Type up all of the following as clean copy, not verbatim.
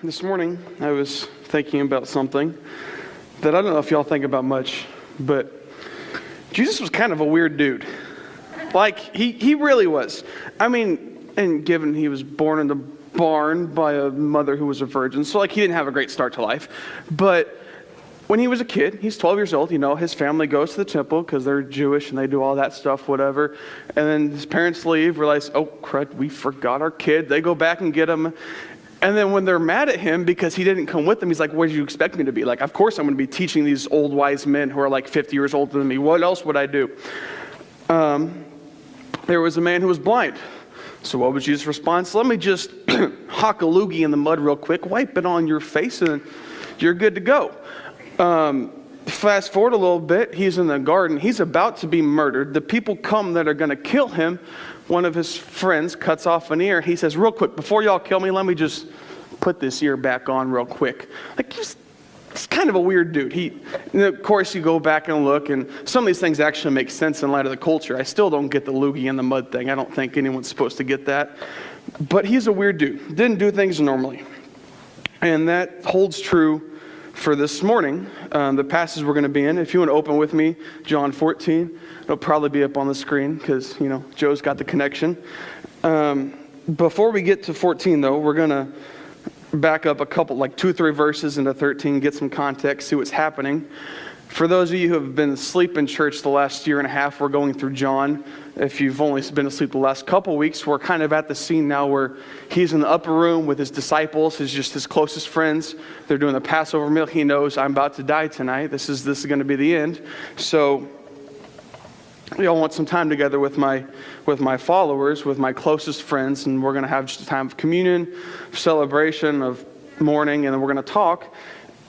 This morning I was thinking about something that I don't know if y'all think about much, but Jesus was kind of a weird dude. Like, he really was. I mean, and given he was born in the barn by a mother who was a virgin, so like he didn't have a great start to life. But when he was a kid, he's 12 years old, his family goes to the temple because they're Jewish and they do all that stuff, whatever. And then his parents leave, realize, oh crud, we forgot our kid. They go back and get him. And then when they're mad at him because he didn't come with them, he's like, what did you expect me to be? Like, of course I'm going to be teaching these old wise men who are like 50 years older than me. What else would I do? There was a man who was blind. So what was Jesus' response? Let me just hock a loogie in the mud real quick, wipe it on your face, and you're good to go. Fast forward a little bit, he's in the garden. He's about to be murdered. The people come that are going to kill him. One of his friends cuts off an ear. He says, real quick, before y'all kill me, let me just put this ear back on real quick. Like, he's kind of a weird dude. And of course, you go back and look, and some of these things actually make sense in light of the culture. I still don't get the loogie in the mud thing. I don't think anyone's supposed to get that. But he's a weird dude. Didn't do things normally. And that holds true for this morning, the passage we're going to be in. If you want to open with me, John 14. It'll probably be up on the screen because, Joe's got the connection. Before we get to 14, though, we're going to back up a couple, like 2-3 verses into 13, get some context, see what's happening. For those of you who have been asleep in church the last year and a half, we're going through John. If you've only been asleep the last couple weeks, we're kind of at the scene now where he's in the upper room with his disciples, his closest friends. They're doing the Passover meal. He knows, I'm about to die tonight. This is going to be the end. So we all want some time together with my followers, with my closest friends, and we're going to have just a time of communion, celebration, of mourning, and then we're going to talk.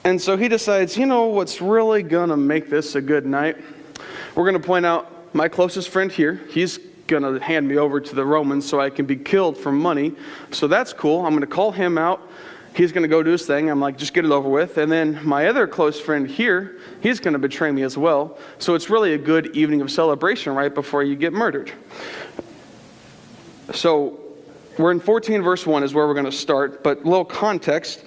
And so he decides, what's really going to make this a good night? We're going to point out my closest friend here. He's going to hand me over to the Romans so I can be killed for money. So that's cool. I'm going to call him out. He's going to go do his thing. I'm like, just get it over with. And then my other close friend here, he's going to betray me as well. So it's really a good evening of celebration right before you get murdered. So we're in 14 verse 1 is where we're going to start. But a little context.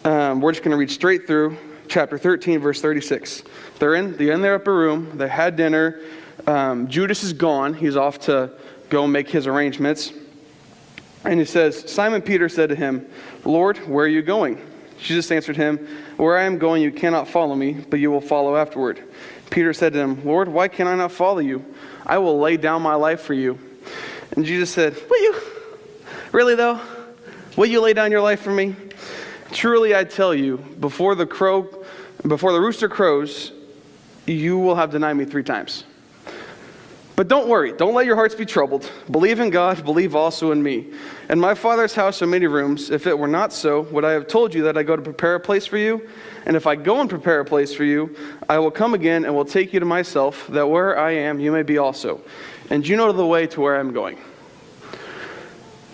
We're just going to read straight through chapter 13, verse 36. They're in their upper room. They had dinner. Judas is gone. He's off to go make his arrangements. And he says, Simon Peter said to him, Lord, where are you going? Jesus answered him, where I am going you cannot follow me, but you will follow afterward. Peter said to him, Lord, why can I not follow you? I will lay down my life for you. And Jesus said, will you? Really though? Will you lay down your life for me? Truly I tell you, before the rooster crows, you will have denied me 3 times. But don't worry, don't let your hearts be troubled. Believe in God, believe also in me. In my Father's house are many rooms. If it were not so, would I have told you that I go to prepare a place for you? And if I go and prepare a place for you, I will come again and will take you to myself, that where I am, you may be also. And you know the way to where I'm going.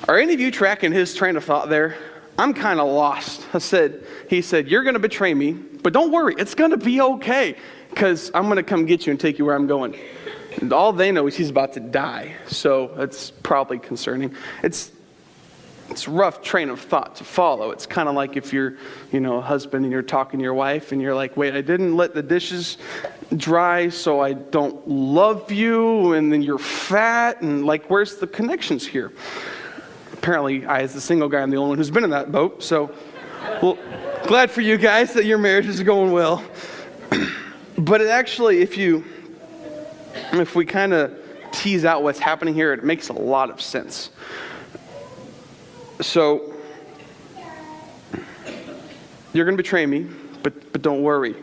Are any of you tracking his train of thought there? I'm kind of lost. He said, you're going to betray me, but don't worry, it's going to be okay, because I'm going to come get you and take you where I'm going. And all they know is he's about to die, so it's probably concerning. It's a rough train of thought to follow. It's kind of like if you're, a husband and you're talking to your wife and you're like, wait, I didn't let the dishes dry, so I don't love you, and then you're fat, and like, where's the connections here? Apparently, I, as the single guy, I'm the only one who's been in that boat. So, well, glad for you guys that your marriage is going well. But it actually, if we kind of tease out what's happening here, it makes a lot of sense. So, you're going to betray me, but don't worry.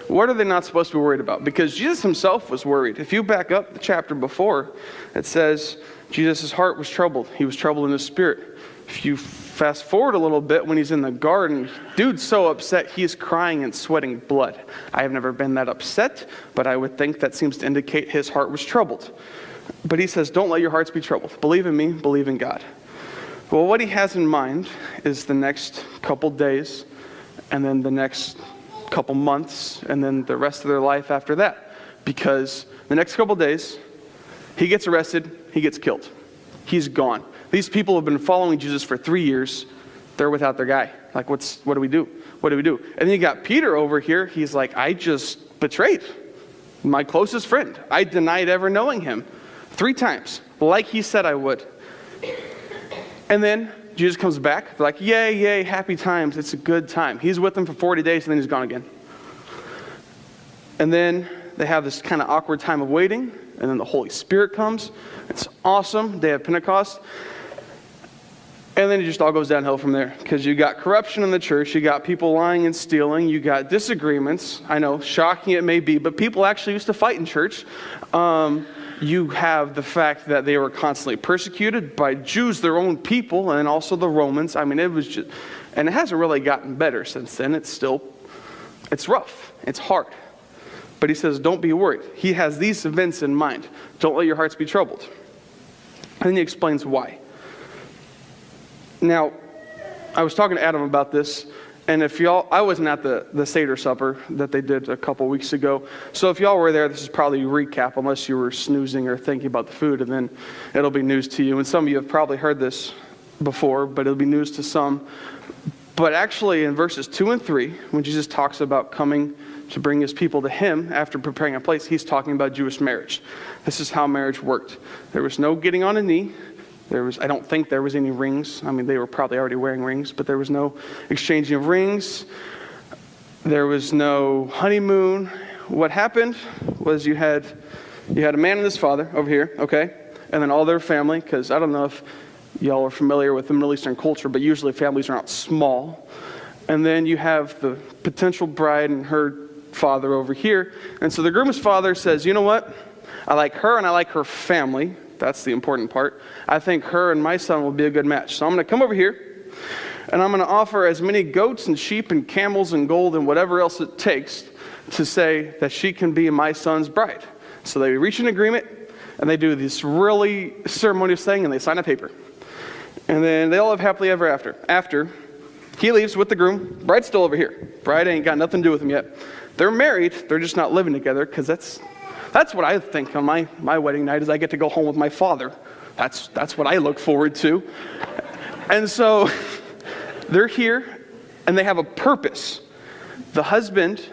What are they not supposed to be worried about? Because Jesus himself was worried. If you back up the chapter before, it says Jesus' heart was troubled. He was troubled in his spirit. If you fast forward a little bit, when he's in the garden, dude's so upset, he's crying and sweating blood. I have never been that upset, but I would think that seems to indicate his heart was troubled. But he says, don't let your hearts be troubled. Believe in me, believe in God. Well, what he has in mind is the next couple days, and then the next couple months, and then the rest of their life after that. Because the next couple days, he gets arrested, he gets killed. He's gone. These people have been following Jesus for 3 years. they're without their guy. Like, what do we do? What do we do? And then you got Peter over here. He's like, I just betrayed my closest friend. I denied ever knowing him 3 times, like he said I would. And then Jesus comes back. They're like, yay, yay, happy times. It's a good time. He's with them for 40 days, and then he's gone again. And then they have this kind of awkward time of waiting, and then the Holy Spirit comes. It's awesome. Day of Pentecost. And then it just all goes downhill from there, because you got corruption in the church, you got people lying and stealing, you got disagreements. I know, shocking it may be, but people actually used to fight in church. You have the fact that they were constantly persecuted by Jews, their own people, and also the Romans. I mean, it was just, and it hasn't really gotten better since then. It's rough, it's hard. But he says, don't be worried. He has these events in mind. Don't let your hearts be troubled. And then he explains why. Now, I was talking to Adam about this, and if y'all, I wasn't at the Seder supper that they did a couple weeks ago, so if y'all were there, this is probably a recap, unless you were snoozing or thinking about the food, and then it'll be news to you. And some of you have probably heard this before, but it'll be news to some. But actually, in verses 2 and 3, when Jesus talks about coming to bring his people to him after preparing a place, he's talking about Jewish marriage. This is how marriage worked. There was no getting on a knee. I don't think there was any rings. I mean, they were probably already wearing rings, but there was no exchanging of rings. There was no honeymoon. What happened was you had a man and his father over here, okay? And then all their family, because I don't know if y'all are familiar with the Middle Eastern culture, but usually families are not small. And then you have the potential bride and her father over here. And so the groom's father says, you know what? I like her and I like her family. That's the important part. I think her and my son will be a good match. So I'm going to come over here, and I'm going to offer as many goats and sheep and camels and gold and whatever else it takes to say that she can be my son's bride. So they reach an agreement, and they do this really ceremonious thing, and they sign a paper. And then they all live happily ever after. After he leaves with the groom, bride's still over here. Bride ain't got nothing to do with him yet. They're married. They're just not living together, because that's what I think on my wedding night, is I get to go home with my father. That's what I look forward to. And so they're here, and they have a purpose. The husband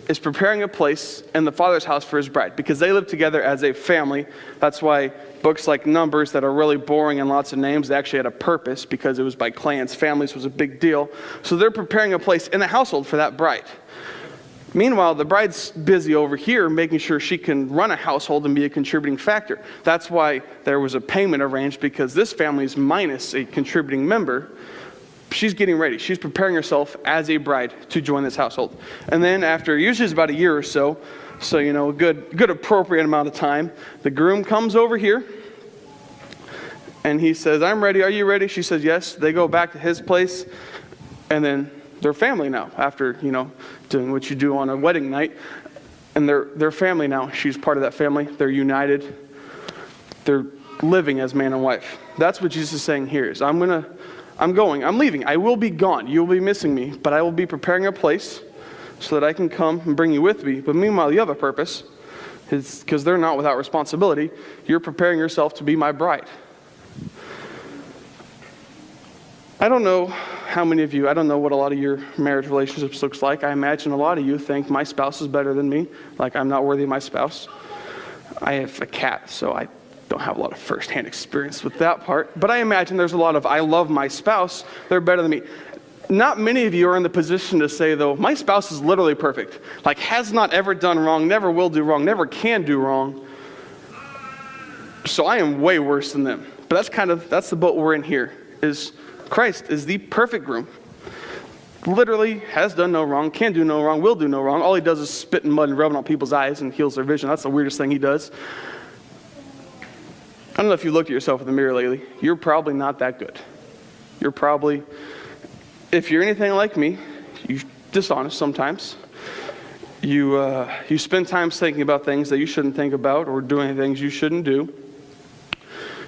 is preparing a place in the father's house for his bride, because they live together as a family. That's why books like Numbers that are really boring and lots of names, they actually had a purpose, because it was by clans. Families was a big deal. So they're preparing a place in the household for that bride. Meanwhile, the bride's busy over here making sure she can run a household and be a contributing factor. That's why there was a payment arranged, because this family is minus a contributing member. She's getting ready. She's preparing herself as a bride to join this household. And then after, usually it's about a year or so, a good appropriate amount of time, the groom comes over here, and he says, I'm ready. Are you ready? She says, yes. They go back to his place, and then they're family now, after, doing what you do on a wedding night. And they're family now. She's part of that family. They're united. They're living as man and wife. That's what Jesus is saying here, is I'm leaving. I will be gone. You will be missing me, but I will be preparing a place so that I can come and bring you with me. But meanwhile, you have a purpose, because they're not without responsibility. You're preparing yourself to be my bride. I don't know how many of you, I don't know what a lot of your marriage relationships looks like. I imagine a lot of you think my spouse is better than me, like I'm not worthy of my spouse. I have a cat, so I don't have a lot of first-hand experience with that part. But I imagine there's a lot of, I love my spouse, they're better than me. Not many of you are in the position to say, though, my spouse is literally perfect. Like, has not ever done wrong, never will do wrong, never can do wrong. So I am way worse than them. But that's the boat we're in here, is Christ is the perfect groom. Literally has done no wrong, can do no wrong, will do no wrong. All he does is spit in mud and rub it on people's eyes and heals their vision. That's the weirdest thing he does. I don't know if you looked at yourself in the mirror lately. You're probably not that good. You're probably, if you're anything like me, you're dishonest sometimes. You spend time thinking about things that you shouldn't think about, or doing things you shouldn't do.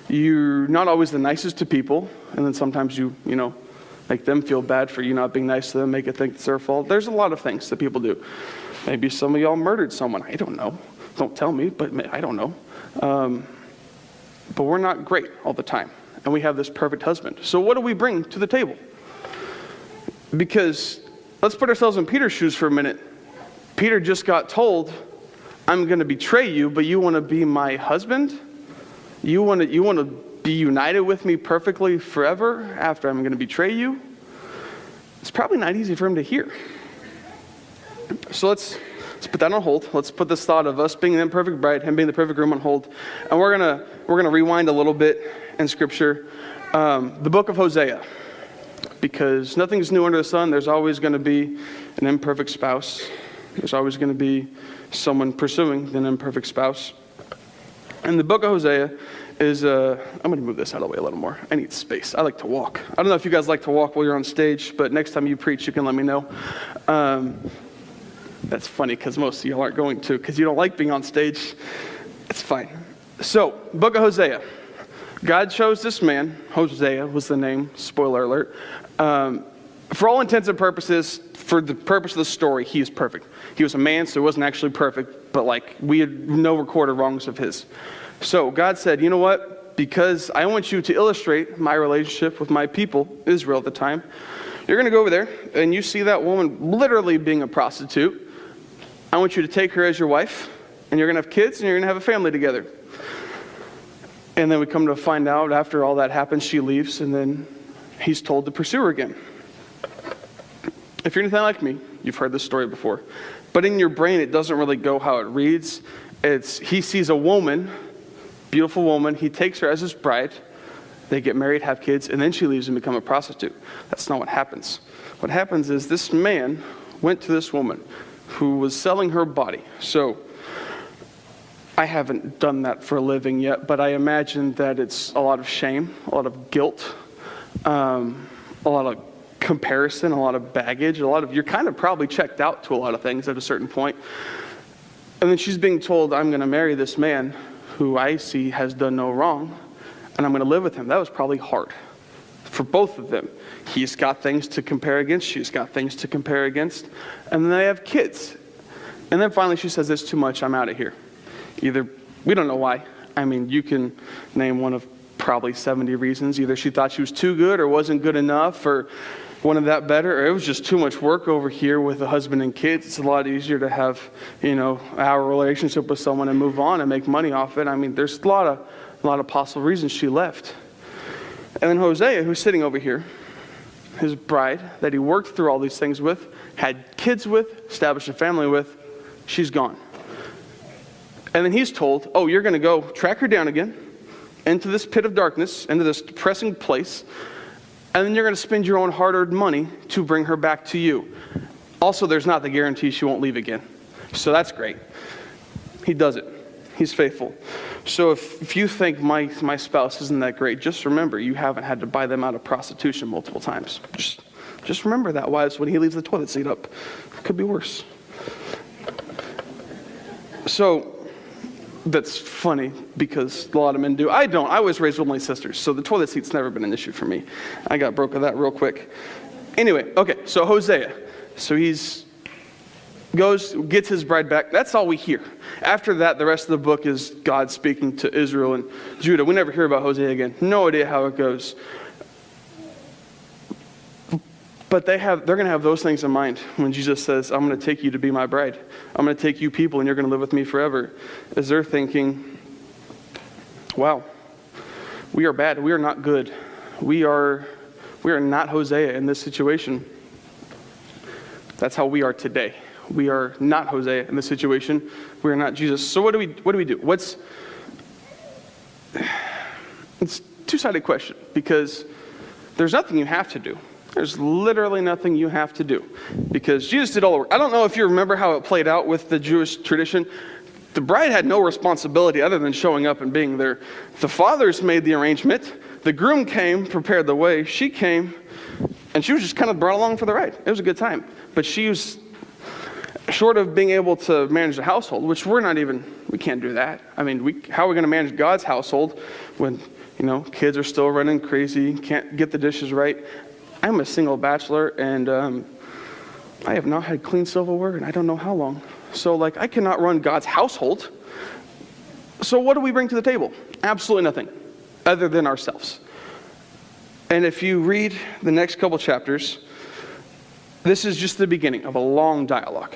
You're not always the nicest to people, and then sometimes you make them feel bad for you not being nice to them, make it think it's their fault. There's a lot of things that people do. Maybe some of y'all murdered someone. I don't know. Don't tell me, but I don't know. But we're not great all the time, and we have this perfect husband. So what do we bring to the table? Because let's put ourselves in Peter's shoes for a minute. Peter just got told, I'm going to betray you, but you want to be my husband? You want to be united with me perfectly forever after I'm going to betray you? It's probably not easy for him to hear. So let's put that on hold. Let's put this thought of us being the imperfect bride, him being the perfect groom on hold. And we're gonna rewind a little bit in Scripture. The book of Hosea. Because nothing's new under the sun. There's always going to be an imperfect spouse. There's always going to be someone pursuing an imperfect spouse. And the book of Hosea is, I'm going to move this out of the way a little more. I need space. I like to walk. I don't know if you guys like to walk while you're on stage, but next time you preach, you can let me know. That's funny because most of you aren't going to because you don't like being on stage. It's fine. So, book of Hosea. God chose this man. Hosea was the name. Spoiler alert. For all intents and purposes, for the purpose of the story, he is perfect. He was a man, so he wasn't actually perfect, but we had no recorded wrongs of his. So God said, you know what? Because I want you to illustrate my relationship with my people, Israel at the time, you're going to go over there, and you see that woman literally being a prostitute. I want you to take her as your wife, and you're going to have kids, and you're going to have a family together. And then we come to find out after all that happens, she leaves, and then he's told to pursue her again. If you're anything like me, you've heard this story before. But in your brain, it doesn't really go how it reads. He sees a woman, beautiful woman. He takes her as his bride. They get married, have kids, and then she leaves and become a prostitute. That's not what happens. What happens is this man went to this woman who was selling her body. So I haven't done that for a living yet, but I imagine that it's a lot of shame, a lot of guilt, a lot of comparison, a lot of baggage, you're kind of probably checked out to a lot of things at a certain point. And then she's being told, I'm going to marry this man who I see has done no wrong, and I'm going to live with him. That was probably hard for both of them. He's got things to compare against, she's got things to compare against, and then they have kids. And then finally she says, it's too much, I'm out of here. Either, we don't know why. I mean, you can name one of probably 70 reasons. Either she thought she was too good or wasn't good enough or wanted that better, or it was just too much work over here with a husband and kids. It's a lot easier to have, our relationship with someone and move on and make money off it. I mean, there's a lot of possible reasons she left. And then Hosea, who's sitting over here, his bride that he worked through all these things with, had kids with, established a family with, she's gone. And then he's told, oh, you're going to go track her down again into this pit of darkness, into this depressing place, and then you're going to spend your own hard-earned money to bring her back to you. Also, there's not the guarantee she won't leave again. So that's great. He does it. He's faithful. So if you think my spouse isn't that great, just remember you haven't had to buy them out of prostitution multiple times. Just remember that, wives, when he leaves the toilet seat up. It could be worse. So that's funny because a lot of men do. I don't. I was raised with my sisters, so the toilet seat's never been an issue for me. I got broke of that real quick. Anyway, okay, so Hosea. So gets his bride back. That's all we hear. After that, the rest of the book is God speaking to Israel and Judah. We never hear about Hosea again. No idea how it goes. But they're going to have those things in mind when Jesus says, I'm going to take you to be my bride. I'm going to take you people and you're going to live with me forever. As they're thinking, wow, we are bad. We are not good. We are not Hosea in this situation. That's how we are today. We are not Hosea in this situation. We are not Jesus. So what do we do? It's a two-sided question because there's nothing you have to do. There's literally nothing you have to do because Jesus did all the work. I don't know if you remember how it played out with the Jewish tradition. The bride had no responsibility other than showing up and being there. The fathers made the arrangement. The groom came, prepared the way. She came, and she was just kind of brought along for the ride. It was a good time. But she was short of being able to manage the household, which we can't do that. I mean, how are we going to manage God's household when, kids are still running crazy, can't get the dishes right? I'm a single bachelor, and I have not had clean silverware in I don't know how long. So, I cannot run God's household. So what do we bring to the table? Absolutely nothing, other than ourselves. And if you read the next couple chapters, This is just the beginning of a long dialogue.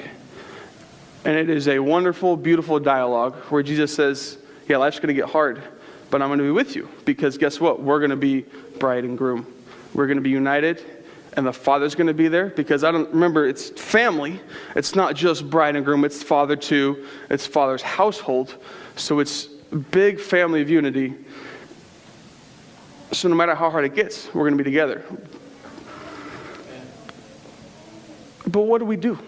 And it is a wonderful, beautiful dialogue where Jesus says, yeah, life's going to get hard, but I'm going to be with you. Because guess what? We're going to be bride and groom. We're going to be united, and the Father's going to be there. Because remember, it's family. It's not just bride and groom. It's Father too. It's Father's household. So it's a big family of unity. So no matter how hard it gets, we're going to be together. But what do we do?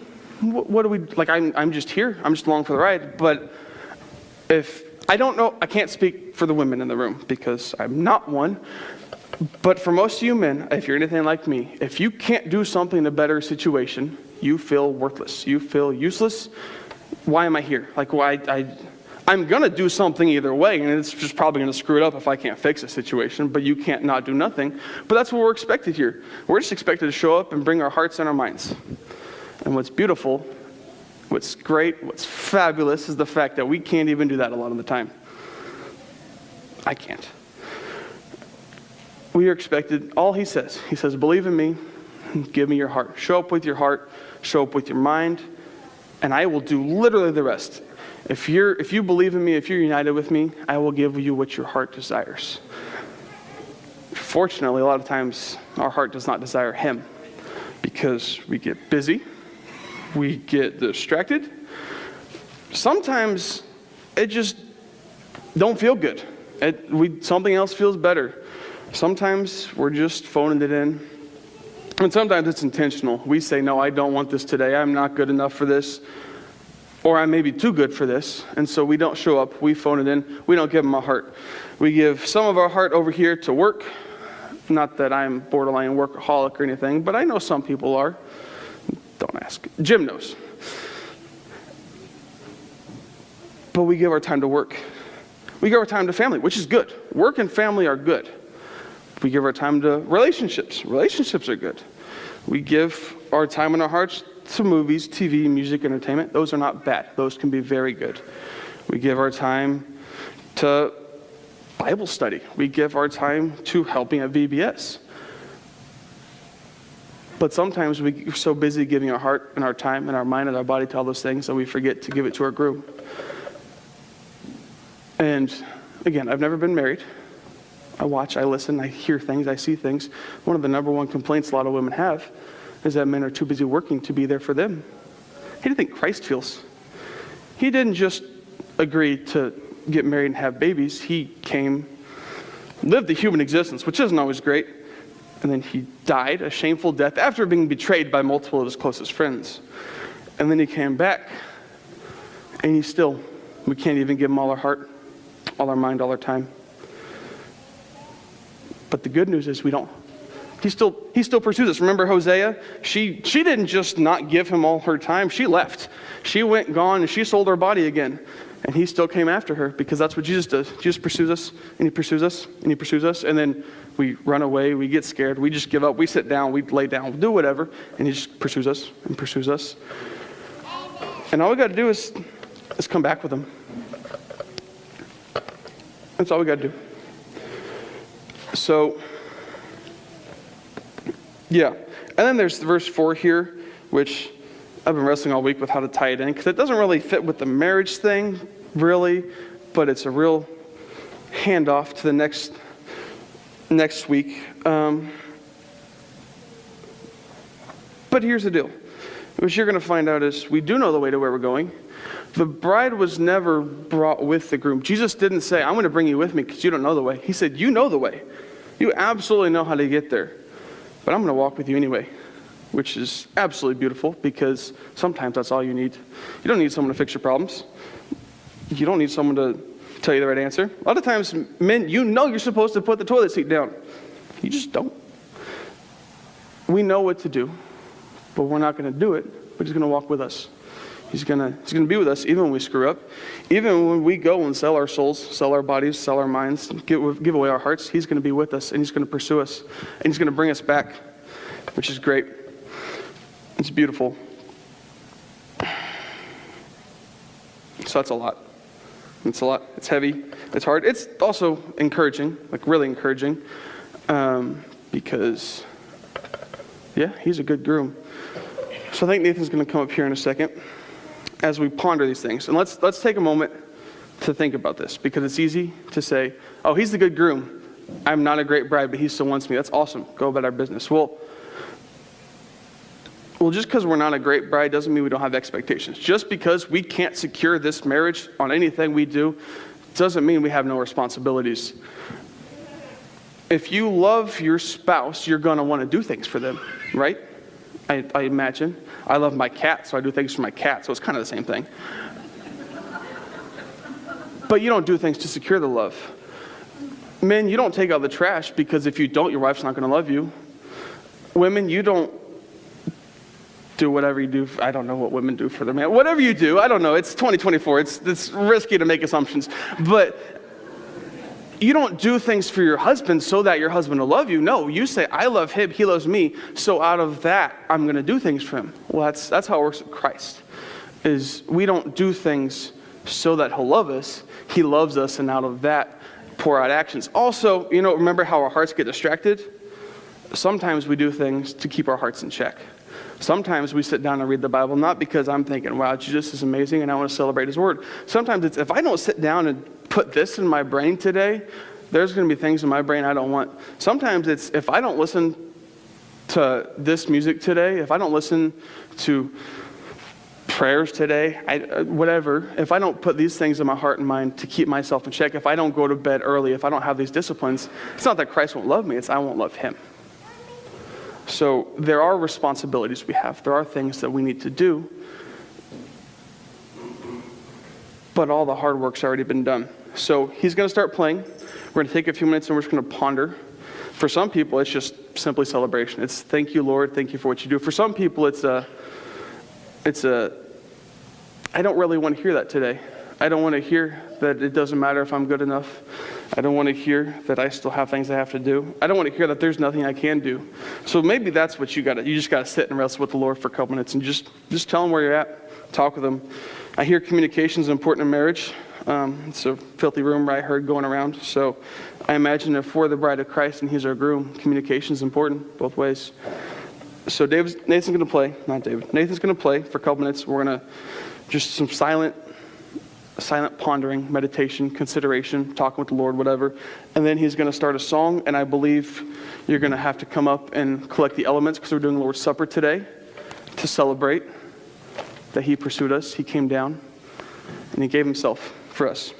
What do we, like, I'm just here. I'm just along for the ride. But if, I don't know, I can't speak for the women in the room because I'm not one. But for most of you men, if you're anything like me, if you can't do something in a better situation, you feel worthless. You feel useless. Why am I here? Like, I'm going to do something either way, and it's just probably going to screw it up if I can't fix a situation, but you can't not do nothing. But that's what we're expected here. We're just expected to show up and bring our hearts and our minds. And what's beautiful, what's great, what's fabulous is the fact that we can't even do that a lot of the time. I can't. We are expected, all he says, believe in me, give me your heart. Show up with your heart, show up with your mind, and I will do literally the rest. If you believe in me, if you're united with me, I will give you what your heart desires. Fortunately, a lot of times our heart does not desire him because we get busy, we get distracted. Sometimes it just don't feel good. Something else feels better. Sometimes we're just phoning it in. And sometimes it's intentional. We say, no, I don't want this today. I'm not good enough for this. Or I may be too good for this. And so we don't show up. We phone it in. We don't give them our heart. We give some of our heart over here to work. Not that I'm borderline workaholic or anything, but I know some people are. Don't ask. Jim knows. But we give our time to work. We give our time to family, which is good. Work and family are good. We give our time to relationships. Relationships are good. We give our time and our hearts to movies, TV, music, entertainment. Those are not bad. Those can be very good. We give our time to Bible study. We give our time to helping at VBS. But sometimes we're so busy giving our heart and our time and our mind and our body to all those things that we forget to give it to our groom. And again, I've never been married. I watch, I listen, I hear things, I see things. One of the number one complaints a lot of women have is that men are too busy working to be there for them. How do you think Christ feels? He didn't just agree to get married and have babies. He came, lived the human existence, which isn't always great, and then he died a shameful death after being betrayed by multiple of his closest friends. And then he came back, and we can't even give him all our heart, all our mind, all our time. But the good news is we don't. He still pursues us. Remember Hosea? She didn't just not give him all her time. She left. She went gone and she sold her body again. And he still came after her because that's what Jesus does. Jesus pursues us and he pursues us and he pursues us. And then we run away. We get scared. We just give up. We sit down. We lay down. We do whatever. And he just pursues us and pursues us. And all we got to do is come back with him. That's all we got to do. So, yeah. And then there's verse 4 here, which I've been wrestling all week with how to tie it in, because it doesn't really fit with the marriage thing, really, but it's a real handoff to the next week. But here's the deal. What you're going to find out is we do know the way to where we're going. The bride was never brought with the groom. Jesus didn't say, I'm going to bring you with me because you don't know the way. He said, you know the way. You absolutely know how to get there. But I'm going to walk with you anyway, which is absolutely beautiful because sometimes that's all you need. You don't need someone to fix your problems. You don't need someone to tell you the right answer. A lot of times, men, you know you're supposed to put the toilet seat down. You just don't. We know what to do, but we're not going to do it. But he's going to walk with us. He's going to be with us even when we screw up. Even when we go and sell our souls, sell our bodies, sell our minds, give away our hearts, he's going to be with us and he's going to pursue us and he's going to bring us back, which is great. It's beautiful. So that's a lot. It's a lot. It's heavy. It's hard. It's also encouraging, like really encouraging, because, yeah, he's a good groom. So I think Nathan's going to come up here in a second as we ponder these things. And let's take a moment to think about this, because it's easy to say, oh, he's the good groom. I'm not a great bride, but he still wants me. That's awesome. Go about our business. Well, just because we're not a great bride doesn't mean we don't have expectations. Just because we can't secure this marriage on anything we do doesn't mean we have no responsibilities. If you love your spouse, you're going to want to do things for them, right? I imagine. I love my cat, so I do things for my cat, so it's kind of the same thing. But you don't do things to secure the love. Men, you don't take out the trash, because if you don't, your wife's not going to love you. Women, you don't do whatever you do. I don't know what women do for their man. Whatever you do, I don't know. It's 2024. It's risky to make assumptions. But you don't do things for your husband so that your husband will love you. No, you say, I love him, he loves me, so out of that, I'm going to do things for him. Well, that's how it works with Christ, is we don't do things so that he'll love us. He loves us, and out of that, pour out actions. Also, remember how our hearts get distracted? Sometimes we do things to keep our hearts in check. Sometimes we sit down and read the Bible, not because I'm thinking, wow, Jesus is amazing and I want to celebrate his word. Sometimes it's, if I don't sit down and put this in my brain today, there's going to be things in my brain I don't want. Sometimes it's, if I don't listen to this music today, if I don't listen to prayers today, whatever, if I don't put these things in my heart and mind to keep myself in check, if I don't go to bed early, if I don't have these disciplines, it's not that Christ won't love me, it's I won't love him. So there are responsibilities we have. There are things that we need to do. But all the hard work's already been done. So he's going to start playing. We're going to take a few minutes and we're just going to ponder. For some people, it's just simply celebration. It's thank you, Lord. Thank you for what you do. For some people, it's I don't really want to hear that today. I don't want to hear that it doesn't matter if I'm good enough. I don't want to hear that I still have things I have to do. I don't want to hear that there's nothing I can do. So maybe that's what you just got to sit and wrestle with the Lord for a couple minutes and just tell him where you're at. Talk with him. I hear communication is important in marriage. It's a filthy rumor I heard going around. So I imagine if we're the bride of Christ and he's our groom, communication is important both ways. So Nathan's going to play. Not David. Nathan's going to play for a couple minutes. We're going to just some silent pondering, meditation, consideration, talking with the Lord, whatever. And then he's going to start a song, and I believe you're going to have to come up and collect the elements, because we're doing the Lord's Supper today to celebrate that he pursued us, he came down, and he gave himself for us.